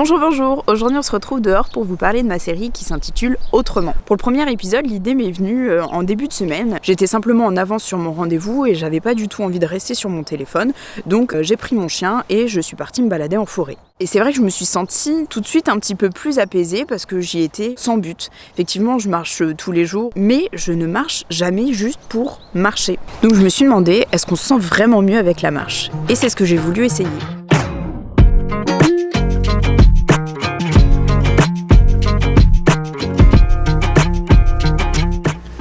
Bonjour, aujourd'hui on se retrouve dehors pour vous parler de ma série qui s'intitule Autrement. Pour le premier épisode, l'idée m'est venue en début de semaine. J'étais simplement en avance sur mon rendez-vous et j'avais pas du tout envie de rester sur mon téléphone. Donc j'ai pris mon chien et je suis partie me balader en forêt. Et c'est vrai que je me suis sentie tout de suite un petit peu plus apaisée parce que j'y étais sans but. Effectivement, je marche tous les jours, mais je ne marche jamais juste pour marcher. Donc je me suis demandé, est-ce qu'on se sent vraiment mieux avec la marche ? Et c'est ce que j'ai voulu essayer.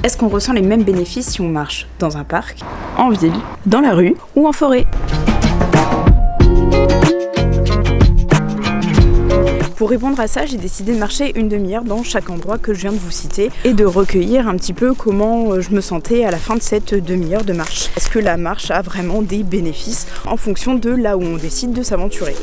Est-ce qu'on ressent les mêmes bénéfices si on marche dans un parc, en ville, dans la rue ou en forêt ? Pour répondre à ça, j'ai décidé de marcher une demi-heure dans chaque endroit que je viens de vous citer et de recueillir un petit peu comment je me sentais à la fin de cette demi-heure de marche. Est-ce que la marche a vraiment des bénéfices en fonction de là où on décide de s'aventurer ?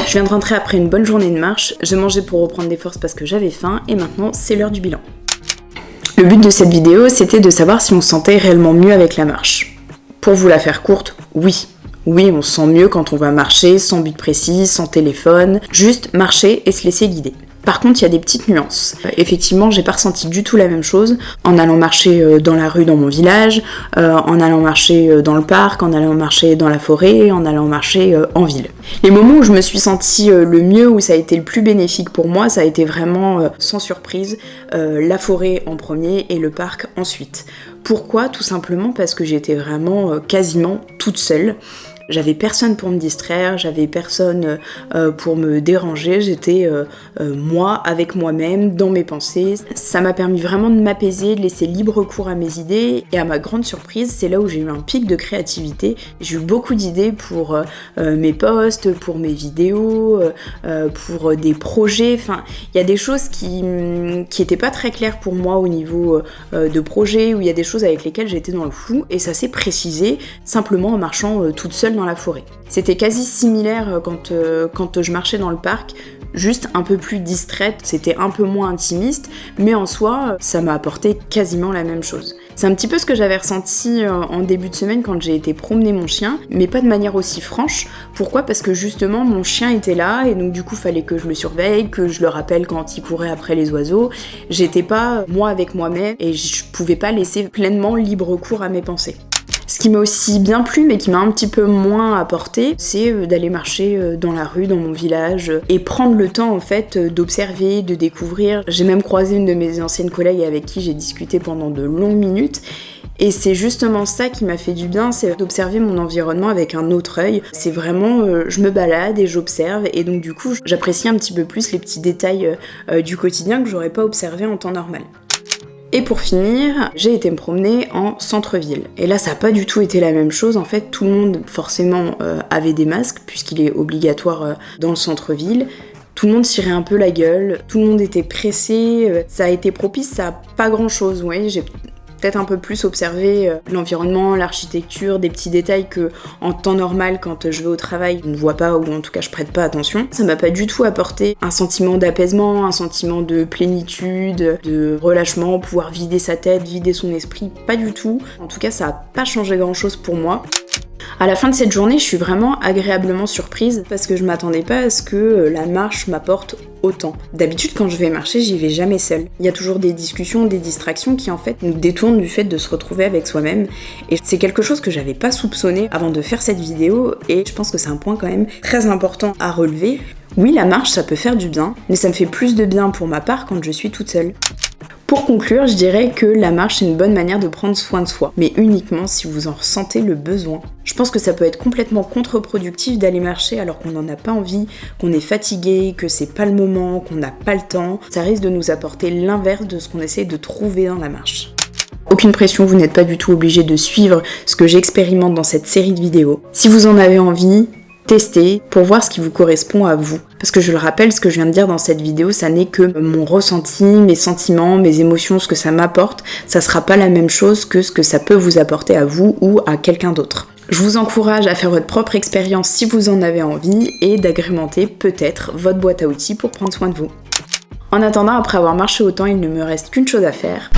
Je viens de rentrer après une bonne journée de marche, je mangeais pour reprendre des forces parce que j'avais faim et maintenant c'est l'heure du bilan. Le but de cette vidéo, c'était de savoir si on se sentait réellement mieux avec la marche. Pour vous la faire courte, oui, on se sent mieux quand on va marcher sans but précis, sans téléphone, juste marcher et se laisser guider. Par contre, il y a des petites nuances. Effectivement, j'ai pas ressenti du tout la même chose en allant marcher dans la rue dans mon village, en allant marcher dans le parc, en allant marcher dans la forêt, en allant marcher en ville. Les moments où je me suis sentie le mieux, où ça a été le plus bénéfique pour moi, ça a été vraiment sans surprise, la forêt en premier et le parc ensuite. Pourquoi ? Tout simplement parce que j'étais vraiment quasiment toute seule. J'avais personne pour me distraire, j'avais personne pour me déranger, j'étais moi avec moi-même, dans mes pensées. Ça m'a permis vraiment de m'apaiser, de laisser libre cours à mes idées et à ma grande surprise, c'est là où j'ai eu un pic de créativité. J'ai eu beaucoup d'idées pour mes posts, pour mes vidéos, pour des projets. Enfin, il y a des choses qui étaient pas très claires pour moi au niveau de projet, où il y a des choses avec lesquelles j'étais dans le flou et ça s'est précisé simplement en marchant toute seule dans la forêt. C'était quasi similaire quand je marchais dans le parc, juste un peu plus distraite, c'était un peu moins intimiste, mais en soi, ça m'a apporté quasiment la même chose. C'est un petit peu ce que j'avais ressenti en début de semaine quand j'ai été promener mon chien, mais pas de manière aussi franche. Pourquoi ? Parce que justement, mon chien était là, et donc du coup, fallait que je le surveille, que je le rappelle quand il courait après les oiseaux. J'étais pas moi avec moi-même, et je pouvais pas laisser pleinement libre cours à mes pensées. Ce qui m'a aussi bien plu, mais qui m'a un petit peu moins apporté, c'est d'aller marcher dans la rue, dans mon village, et prendre le temps en fait d'observer, de découvrir. J'ai même croisé une de mes anciennes collègues avec qui j'ai discuté pendant de longues minutes, et c'est justement ça qui m'a fait du bien, c'est d'observer mon environnement avec un autre œil. C'est vraiment, je me balade et j'observe, et donc du coup, j'apprécie un petit peu plus les petits détails du quotidien que j'aurais pas observé en temps normal. Et pour finir, j'ai été me promener en centre-ville. Et là, ça n'a pas du tout été la même chose. En fait, tout le monde, forcément, avait des masques, puisqu'il est obligatoire dans le centre-ville. Tout le monde tirait un peu la gueule, tout le monde était pressé. Ça a été propice à pas grand-chose, ouais. J'ai peut-être un peu plus observé l'environnement, l'architecture, des petits détails que en temps normal, quand je vais au travail, je ne vois pas, ou en tout cas je prête pas attention. Ça m'a pas du tout apporté un sentiment d'apaisement, un sentiment de plénitude, de relâchement, pouvoir vider sa tête, vider son esprit, pas du tout. En tout cas, ça a pas changé grand-chose pour moi. À la fin de cette journée, je suis vraiment agréablement surprise parce que je m'attendais pas à ce que la marche m'apporte autant. D'habitude, quand je vais marcher, j'y vais jamais seule. Il y a toujours des discussions, des distractions qui en fait nous détournent du fait de se retrouver avec soi-même. Et c'est quelque chose que j'avais pas soupçonné avant de faire cette vidéo et je pense que c'est un point quand même très important à relever. Oui, la marche, ça peut faire du bien, mais ça me fait plus de bien pour ma part quand je suis toute seule. Pour conclure, je dirais que la marche est une bonne manière de prendre soin de soi, mais uniquement si vous en ressentez le besoin. Je pense que ça peut être complètement contre-productif d'aller marcher alors qu'on n'en a pas envie, qu'on est fatigué, que c'est pas le moment, qu'on n'a pas le temps. Ça risque de nous apporter l'inverse de ce qu'on essaie de trouver dans la marche. Aucune pression, vous n'êtes pas du tout obligé de suivre ce que j'expérimente dans cette série de vidéos. Si vous en avez envie, testez pour voir ce qui vous correspond à vous. Parce que je le rappelle, ce que je viens de dire dans cette vidéo, ça n'est que mon ressenti, mes sentiments, mes émotions, ce que ça m'apporte. Ça sera pas la même chose que ce que ça peut vous apporter à vous ou à quelqu'un d'autre. Je vous encourage à faire votre propre expérience si vous en avez envie et d'agrémenter peut-être votre boîte à outils pour prendre soin de vous. En attendant, après avoir marché autant, il ne me reste qu'une chose à faire.